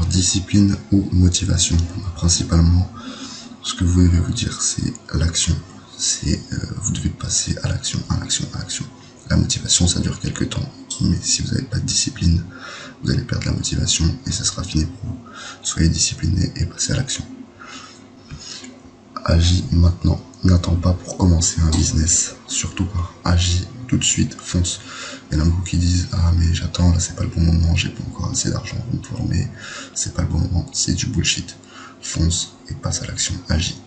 discipline ou motivation. Principalement, ce que vous devez vous dire, c'est l'action. Vous devez passer à l'action, à l'action, à l'action. La motivation, ça dure quelques temps, mais si vous n'avez pas de discipline, vous allez perdre la motivation et ça sera fini pour vous. Soyez discipliné et passez à l'action. Agis maintenant. N'attends pas pour commencer un business. Surtout pas. Agis tout de suite. Fonce. Il y en a beaucoup qui disent « Ah mais j'attends, là c'est pas le bon moment, j'ai pas encore assez d'argent pour me former. C'est pas le bon moment. » C'est du bullshit. Fonce et passe à l'action. Agis.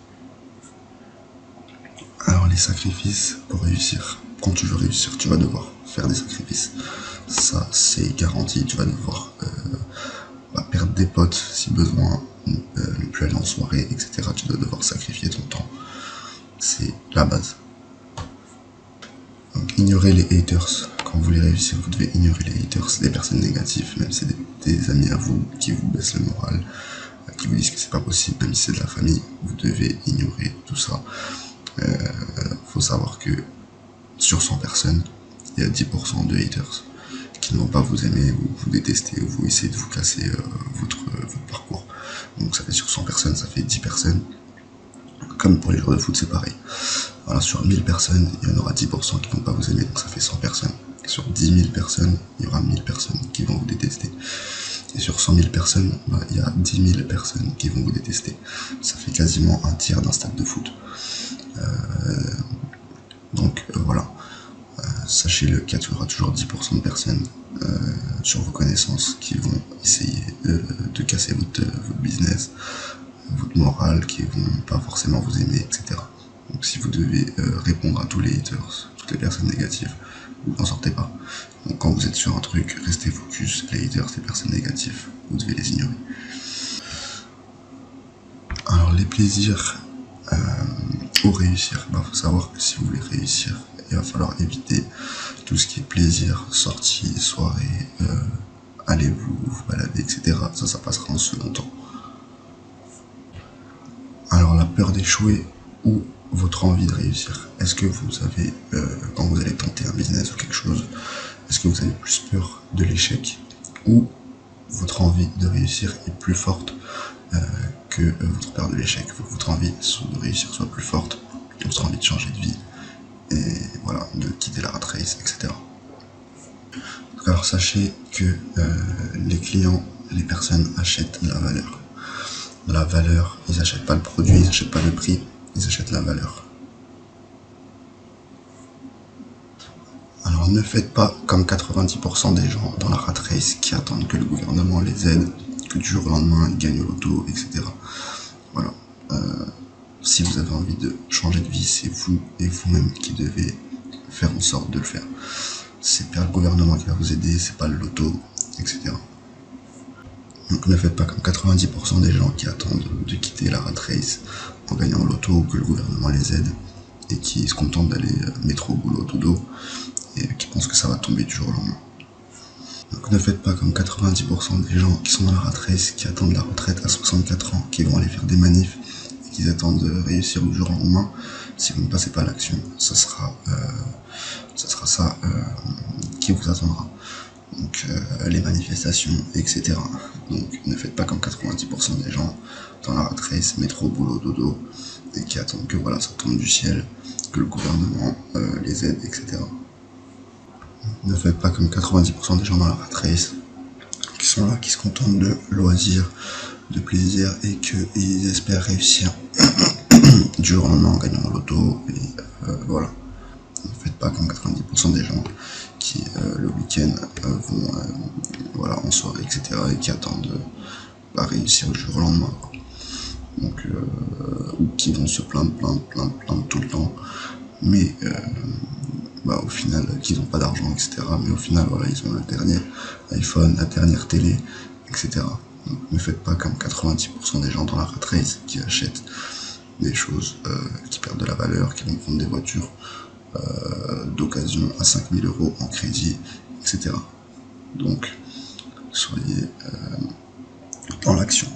Alors les sacrifices pour réussir. Quand tu veux réussir, tu vas devoir faire des sacrifices. Ça c'est garanti. Tu vas devoir perdre des potes si besoin, ne plus aller en soirée, etc. Tu dois devoir sacrifier ton temps. C'est la base. Donc, ignorez les haters. Quand vous voulez réussir, vous devez ignorer les haters, les personnes négatives, même si c'est des amis à vous qui vous baissent le moral, qui vous disent que c'est pas possible, même si c'est de la famille, vous devez ignorer tout ça. Faut savoir que sur 100 personnes, il y a 10% de haters qui ne vont pas vous aimer, ou vous détester, ou vous essayer de vous casser votre parcours. Donc ça fait sur 100 personnes, ça fait 10 personnes. Comme pour les joueurs de foot, c'est pareil. Voilà, sur 1000 personnes, il y en aura 10% qui vont pas vous aimer, donc ça fait 100 personnes. Sur 10 000 personnes, il y aura 1000 personnes qui vont vous détester. Et sur 100 000 personnes, il y a 10 000 personnes qui vont vous détester. Ça fait quasiment un tiers d'un stade de foot. Voilà. Sachez-le qu'il y aura toujours 10% de personnes sur vos connaissances qui vont essayer de casser votre business, votre morale, qui vont pas forcément vous aimer, etc. Donc si vous devez répondre à tous les haters, toutes les personnes négatives, vous n'en sortez pas. Donc quand vous êtes sur un truc, restez focus. Les haters, les personnes négatives, vous devez les ignorer. Alors les plaisirs pour réussir, faut savoir que si vous voulez réussir, il va falloir éviter tout ce qui est plaisir, sortie, soirée, allez vous balader, etc. Ça passera en second temps. Alors la peur d'échouer ou votre envie de réussir. Est-ce que vous avez, quand vous allez tenter un business ou quelque chose, est-ce que vous avez plus peur de l'échec ou votre envie de réussir est plus forte que votre peur de l'échec? Il faut que votre envie de réussir soit plus forte que votre envie de changer de vie et voilà, de quitter la rat race, etc. Alors sachez que les clients, les personnes achètent la valeur. La valeur, ils achètent pas le produit, ils achètent pas le prix, ils achètent la valeur. Alors ne faites pas comme 90% des gens dans la rat race qui attendent que le gouvernement les aide, que du jour au lendemain ils gagnent au loto, etc. Voilà. Si vous avez envie de changer de vie, c'est vous et vous-même qui devez faire en sorte de le faire. C'est pas le gouvernement qui va vous aider, c'est pas le loto, etc. Donc ne faites pas comme 90% des gens qui attendent de quitter la rat race en gagnant au loto ou que le gouvernement les aide et qui se contentent d'aller métro, boulot, dodo et qui pensent que ça va tomber du jour au lendemain. Donc ne faites pas comme 90% des gens qui sont dans la rat race, qui attendent la retraite à 64 ans, qui vont aller faire des manifs et qui attendent de réussir du jour au lendemain. Si vous ne passez pas à l'action, ça sera ça qui vous attendra. Donc les manifestations, etc. Donc ne faites pas comme 90% des gens dans la rat race, métro, boulot, dodo, et qui attendent que voilà, ça tombe du ciel, que le gouvernement les aide, etc. Ne faites pas comme 90% des gens dans la rat race, qui sont là, qui se contentent de loisirs, de plaisir, et qu'ils espèrent réussir du jour au lendemain en gagnant au loto, et voilà. Ne faites pas comme 90% des gens qui le week-end vont en soirée, etc. et qui attendent réussir du jour au lendemain. Donc, ou qui vont se plaindre tout le temps, mais au final qu'ils n'ont pas d'argent, etc. Mais au final voilà, ils ont le dernier iPhone, la dernière télé, etc. Donc ne faites pas comme 90% des gens dans la rat race qui achètent des choses qui perdent de la valeur, qui vont prendre des voitures d'occasion à 5000 € en crédit, etc. Donc soyez dans l'action.